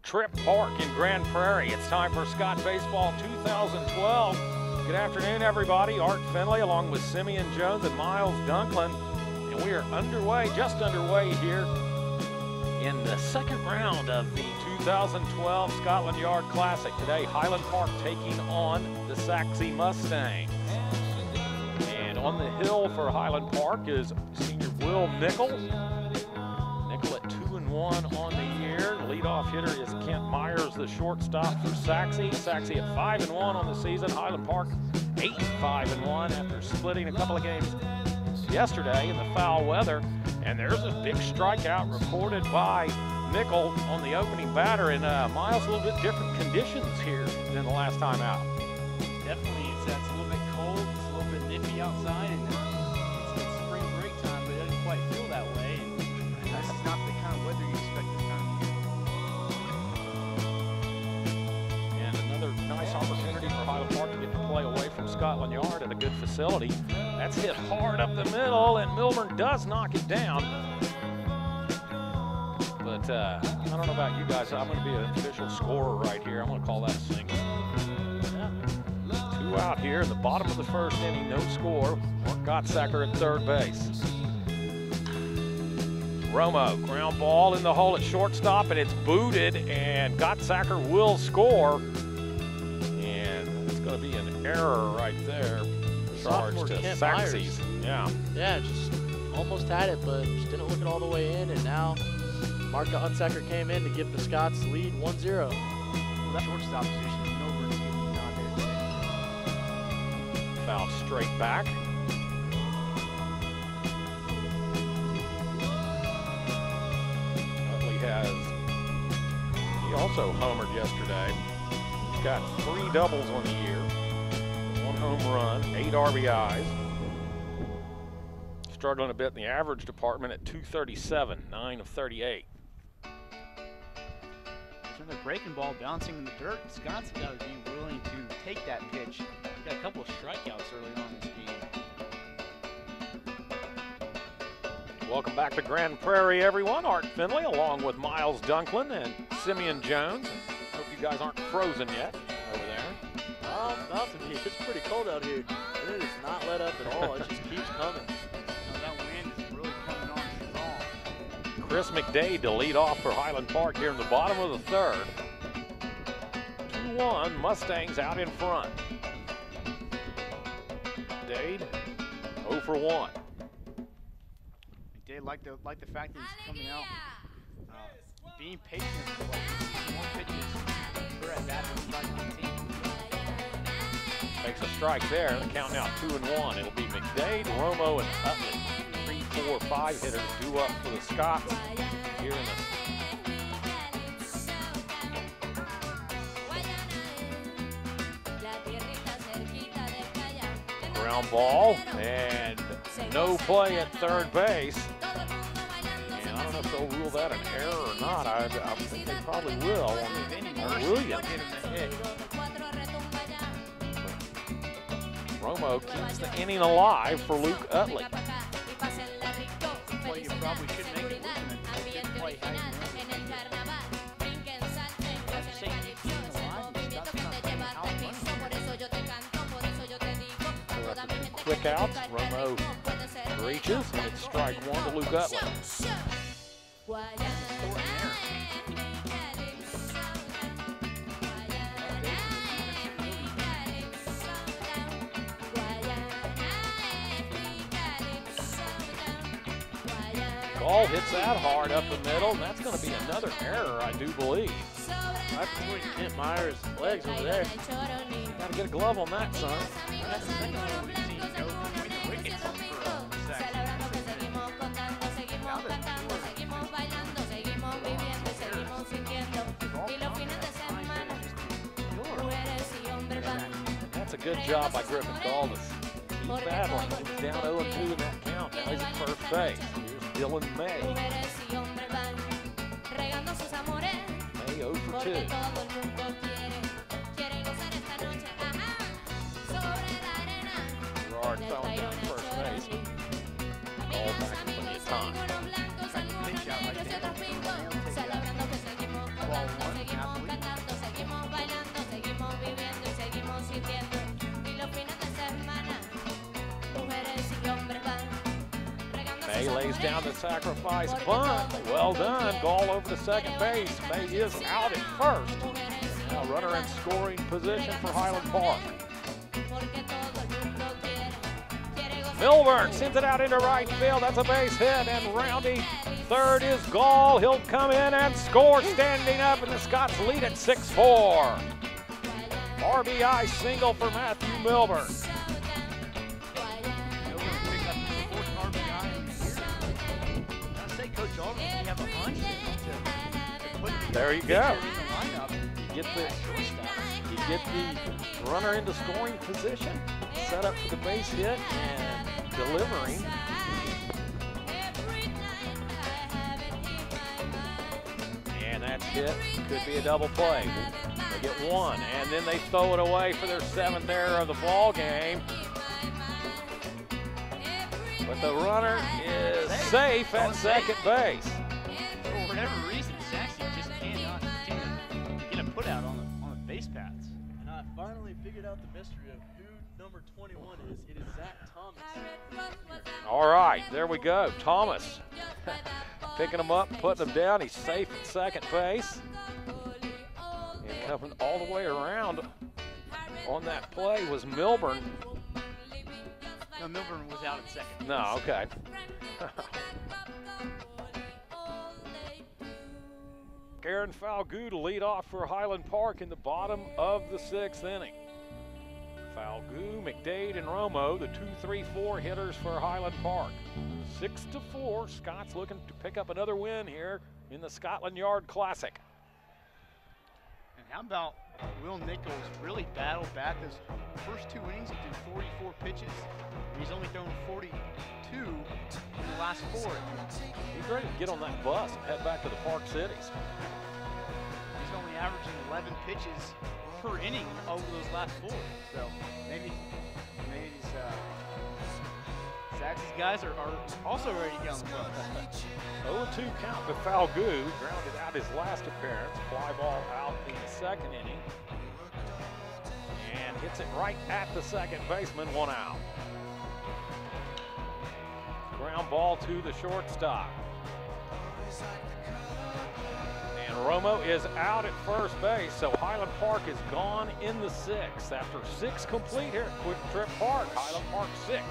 Tripp Park in Grand Prairie. It's time for Scott Baseball 2012. Good afternoon, everybody. Art Finley along with Simeon Jones and Miles Dunklin. And we are underway, just underway here in the second round of the 2012 Scotland Yard Classic. Today, Highland Park taking on the Sache Mustangs. And on the hill for Highland Park is senior Will Nickel. Nickel at 2-1 on the year. Leadoff hitter is Kent Myers, the shortstop for Sache. Sache at 5-1 on the season. Highland Park 8-5-1 after splitting a couple of games yesterday in the foul weather. And there's a big strikeout recorded by Nickel on the opening batter. And Miles, a little bit different conditions here than the last time out. Definitely, it's a little bit cold, it's a little bit nippy outside, and it's spring break time, but it doesn't quite feel that way. And this is not the kind of weather you expect this time of year. And another nice opportunity for Highland Park to get to play away from Scotland Yard at a good facility. That's hit hard up the middle, and Milburn does knock it down. But I don't know about you guys. I'm going to be an official scorer right here. I'm going to call that a single. Two out here in the bottom of the first inning, no score. Mark Gottsacker at third base. Romo, ground ball in the hole at shortstop, and it's booted, and Gottsacker will score. And it's going to be an error right there. Charge to Saxe's. Yeah, just almost had it, but just didn't look it all the way in, and now Mark Gottsacker came in to give the Scots the lead 1-0. Well, that shortstop position is Milburn's getting down there today. Foul straight back. He also homered yesterday. He's got 3 doubles on the year, 1 home run, 8 RBIs. Struggling a bit in the average department at 237, 9 of 38. Another breaking ball bouncing in the dirt. Scott's got to be willing to take that pitch. Got a couple of strikeouts early on in this game. Welcome back to Grand Prairie, everyone. Art Finley along with Miles Dunklin and Simeon Jones. Hope you guys aren't frozen yet over there. About to be. It's pretty cold out here. It is not let up at all. It just keeps coming. That wind is really coming on strong. Chris McDade to lead off for Highland Park here in the bottom of the third. 2-1, Mustangs out in front. McDade 0 for 1. McDade like the fact that he's coming out, being patient for like 1 pitches per at bat and strike 19. Makes a strike there. The count now 2-1. It'll be McDade, Romo, and Utley. 3, 4, 5 hitters due up for the Scots here in the ground ball, and no play at third base. And I don't know if they'll rule that an error or not. I think they probably will on Williams. Romo keeps the inning alive for Luke Utley. Well, you probably should make it work and then play high. Quick outs, Romo reaches, and it's strike 1 to Luke Utley. Ball hits that hard up the middle, and that's going to be another error, I do believe. Right between Kent Myers' legs over there. Got to get a glove on that, son. That's the second one we've seen go between the wickets for Sache. That's a good job by Griffin Galdis. He's battling. He was down 0-2 in that count. Now he's at first base. Here's Dylan May. May 0 for 2. Gerard throwing down first base. Ball back in plenty of time. Pitch out right there. Ball 1 out May lays down the sacrifice bunt. Well done. Gall over to second base. May is out at first. Now runner in scoring position for Highland Park. Milburn sends it out into right field. That's a base hit, and rounding third is Gall. He'll come in and score standing up, and the Scots lead at 6-4. RBI single for Matthew Milburn. There you go. You get the runner into scoring position, set up for the base hit, and delivering. And that's hit. Could be a double play. They get one, and then they throw it away for their 7th error of the ball game. But the runner is safe at second base. For whatever reason, Sache just cannot get a put out on the base paths. And I finally figured out the mystery of who number 21 is. It is Zach Thomas. All right, there we go. Thomas picking him up, putting him down. He's safe at second base. And coming all the way around on that play was Milburn. No, Milburn was out at second. No, okay. Aaron Falgout to lead off for Highland Park in the bottom of the 6th inning. Falgout, McDade, and Romo, the 2-3-4 hitters for Highland Park. 6-4, Scots looking to pick up another win here in the Scotland Yard Classic. And how about Will Nichols really battled back those first 2 innings. He did 44 pitches, and he's only thrown 42 in the last 4. He's ready to get on that bus and head back to the Park Cities. He's only averaging 11 pitches per inning over those last 4. So maybe these Saxe's guys are also ready to get on the bus. 0-2 count with Falgout, grounded out his last appearance. Fly ball out in the 2nd inning. And hits it right at the second baseman, 1 out. Ground ball to the shortstop. And Romo is out at first base, so Highland Park is gone in the 6th. After 6 complete here at Quick Trip Park, Highland Park 6.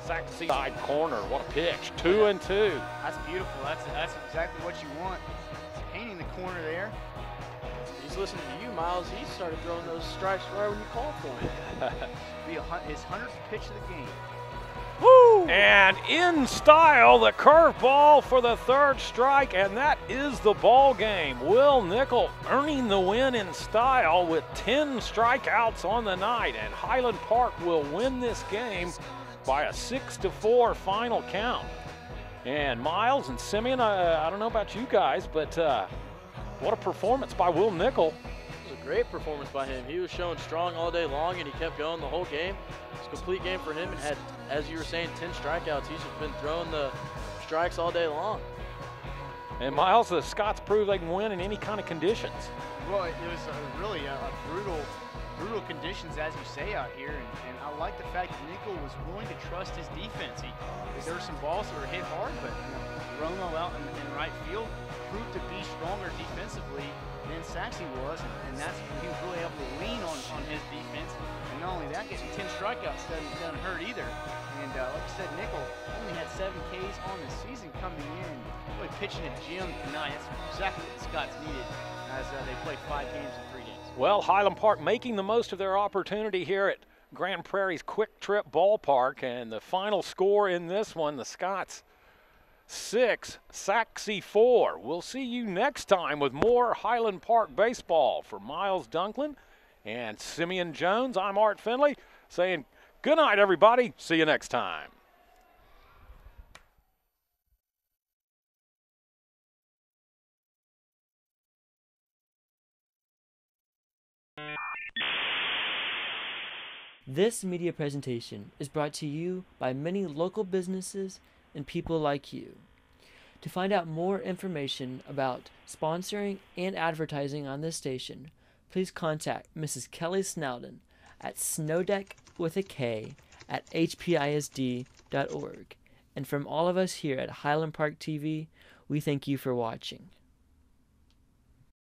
Saxe side corner, what a pitch, 2-2. That's beautiful, that's exactly what you want. Painting the corner there. He's listening to you, Miles. He started throwing those strikes right when you called for him. Be his 100th pitch of the game. Woo! And in style, the curveball for the 3rd strike, and that is the ball game. Will Nickel earning the win in style with 10 strikeouts on the night, and Highland Park will win this game by a 6-4 final count. And Miles and Simeon, I don't know about you guys, but what a performance by Will Nickel. It was a great performance by him. He was showing strong all day long, and he kept going the whole game. It was a complete game for him, and had, as you were saying, 10 strikeouts. He's just been throwing the strikes all day long. And Miles, the Scots prove they can win in any kind of conditions. Well, it was really a brutal conditions, as you say, out here, and I like the fact that Nickel was willing to trust his defense. There were some balls that were hit hard, but Romo out in right field proved to be stronger defensively than Saxe was, and that's he was really able to lean on his defense. And not only that, getting 10 strikeouts doesn't hurt either. And like I said, Nickel only had 7 Ks on the season coming in, really pitching a gym tonight. That's exactly what the Scots needed as they played 5 games in 3 days. Well, Highland Park making the most of their opportunity here at Grand Prairie's Quick Trip Ballpark, and the final score in this one, the Scots 6, Saxe 4. We'll see you next time with more Highland Park baseball. For Miles Dunklin and Simeon Jones, I'm Art Finley saying good night, everybody. See you next time. This media presentation is brought to you by many local businesses and people like you. To find out more information about sponsoring and advertising on this station, please contact Mrs. Kelly Snowden at snowdeck with a K at hpisd.org. And from all of us here at Highland Park TV, we thank you for watching.